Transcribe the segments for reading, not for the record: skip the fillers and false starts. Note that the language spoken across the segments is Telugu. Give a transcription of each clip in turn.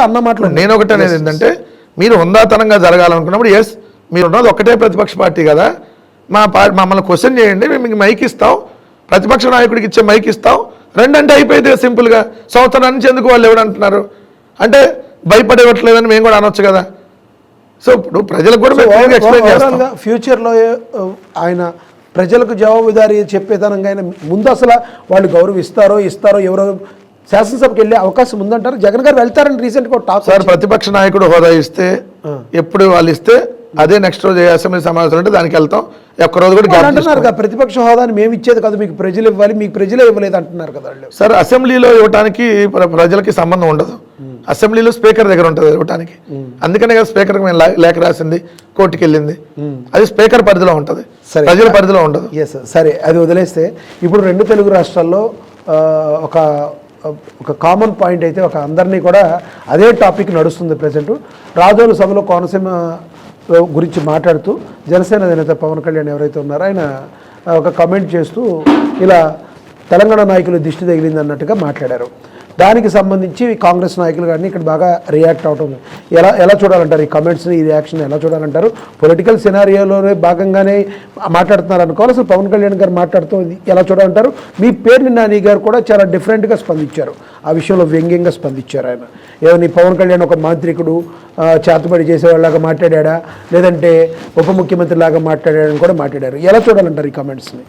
అన్న మాటలు నేను ఒకటి అనేది ఏంటంటే మీరు హుందాతనంగా జరగాలనుకున్నప్పుడు ఎస్ మీరు ఉన్నది ఒకటే ప్రతిపక్ష పార్టీ కదా, మమ్మల్ని క్వశ్చన్ చేయండి, మేము మీకు మైక్ ఇస్తాం, ప్రతిపక్ష నాయకుడికి ఇచ్చే మైక్ ఇస్తాం, రెండంటే అయిపోయింది సింపుల్గా. సంవత్సరం నుంచి ఎందుకు వాళ్ళు ఎవరంటున్నారు అంటే భయపడేవట్లేదని మేము కూడా అనొచ్చు కదా. సో ఇప్పుడు ప్రజలకు కూడా మేము ఎక్స్ప్లెయిన్ చేస్తాం. ఫ్యూచర్లో ఆయన ప్రజలకు జవాబుదారీ చెప్పేతనంగా ఆయన ముందు అసలు వాళ్ళు గౌరవిస్తారో ఎవరో శాసనసభకి వెళ్ళే అవకాశం ఉందంటారు. జగన్ గారు వెళ్తారని రీసెంట్గా టాక్. సార్ ప్రతిపక్ష నాయకుడు హోదా ఇస్తే ఎప్పుడు వాళ్ళు ఇస్తే అదే నెక్స్ట్ రోజు అసెంబ్లీ సమావేశం అంటే దానికి వెళ్తాం. ఒక్కరోజు కూడా అంటున్నారు కదా ప్రతిపక్ష హోదాని మేము ఇచ్చేది కాదు, మీకు ప్రజలు ఇవ్వాలి, మీకు ప్రజలే ఇవ్వలేదు అంటున్నారు కదా. సార్ అసెంబ్లీలో ఇవ్వడానికి ప్రజలకి సంబంధం ఉండదు, అసెంబ్లీలో స్పీకర్ దగ్గర ఉంటుంది ఇవ్వడానికి. అందుకనే కదా స్పీకర్కి మేము లేఖ రాసింది, కోర్టుకి వెళ్ళింది, అది స్పీకర్ పరిధిలో ఉంటుంది, ప్రజల పరిధిలో ఉండదు. సరే అది వదిలేస్తే ఇప్పుడు రెండు తెలుగు రాష్ట్రాల్లో ఒక కామన్ పాయింట్ అయితే ఒక అందరినీ కూడా అదే టాపిక్ నడుస్తుంది ప్రజెంట్. రాజోలు సభలో కోనసీమ గురించి మాట్లాడుతూ జనసేన అధినేత పవన్ కళ్యాణ్ ఎవరైతే ఉన్నారో ఆయన ఒక కమెంట్ చేస్తూ ఇలా తెలంగాణ నాయకులు దిష్టి తగిలింది అన్నట్టుగా మాట్లాడారు. దానికి సంబంధించి కాంగ్రెస్ నాయకులు కానీ ఇక్కడ బాగా రియాక్ట్ అవటం ఎలా చూడాలంటారు? ఈ కమెంట్స్ని, ఈ రియాక్షన్ ఎలా చూడాలంటారు? పొలిటికల్ సినారియోలోనే భాగంగానే మాట్లాడుతున్నారు అనుకోవాలి. అసలు పవన్ కళ్యాణ్ గారు మాట్లాడుతూ ఎలా చూడాలంటారు? మీ పేర్ని నాని గారు కూడా చాలా డిఫరెంట్గా స్పందించారు, ఆ విషయంలో వ్యంగ్యంగా స్పందించారు. ఆయన ఏమని పవన్ కళ్యాణ్ ఒక మాంత్రికుడు చేతబడి చేసేవాళ్ళలాగా మాట్లాడా, లేదంటే ఉప ముఖ్యమంత్రి లాగా మాట్లాడాడని కూడా మాట్లాడారు. ఎలా చూడాలంటారు ఈ కమెంట్స్ని?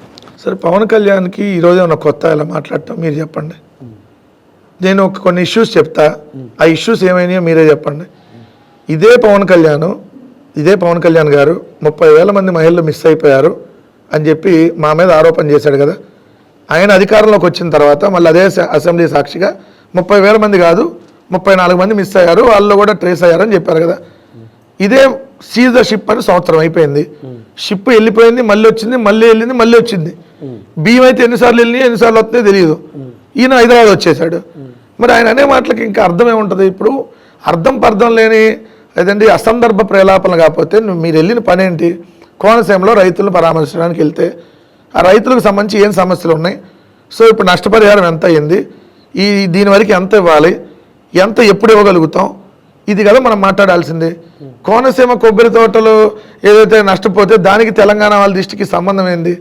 సరే పవన్ కళ్యాణ్కి ఈరోజు ఏమన్నా కొత్త ఎలా మాట్లాడటం మీరు చెప్పండి. నేను కొన్ని ఇష్యూస్ చెప్తా, ఆ ఇష్యూస్ ఏమైనాయో మీరే చెప్పండి. ఇదే పవన్ కళ్యాణ్ గారు 30,000 మంది మహిళలు మిస్ అయిపోయారు అని చెప్పి మా మీద ఆరోపణ చేశాడు కదా. ఆయన అధికారంలోకి వచ్చిన తర్వాత మళ్ళీ అదే అసెంబ్లీ సాక్షిగా 30,000 మంది కాదు 34 మంది మిస్ అయ్యారు, వాళ్ళు కూడా ట్రేస్ అయ్యారని చెప్పారు కదా. ఇదే సీజ్ ద షిప్ అని సంవత్సరం అయిపోయింది, షిప్ వెళ్ళిపోయింది, మళ్ళీ వచ్చింది, మళ్ళీ వెళ్ళింది, మళ్ళీ వచ్చింది. బియ్యం అయితే ఎన్నిసార్లు వెళ్ళినాయి ఎన్నిసార్లు వస్తుందో తెలియదు. ఈయన హైదరాబాద్ వచ్చేసాడు. మరి ఆయన అనే మాటలకి ఇంకా అర్థం ఏముంటుంది? ఇప్పుడు అర్థం లేని లేదండి అసందర్భ ప్రలాపనలు కాకపోతే మీరు వెళ్ళిన పని ఏంటి? కోనసీమలో రైతులను పరామర్శించడానికి వెళ్తే ఆ రైతులకు సంబంధించి ఏం సమస్యలు ఉన్నాయి, సో ఇప్పుడు నష్టపరిహారం ఎంత అయ్యింది, దీని వరకు ఎంత ఇవ్వాలి, ఎంత ఎప్పుడు ఇవ్వగలుగుతాం, ఇది కదా మనం మాట్లాడాల్సింది. కోనసీమ కొబ్బరి తోటలు ఏదైతే నష్టపోతే దానికి తెలంగాణ వాళ్ళ దృష్టికి సంబంధం ఏంది?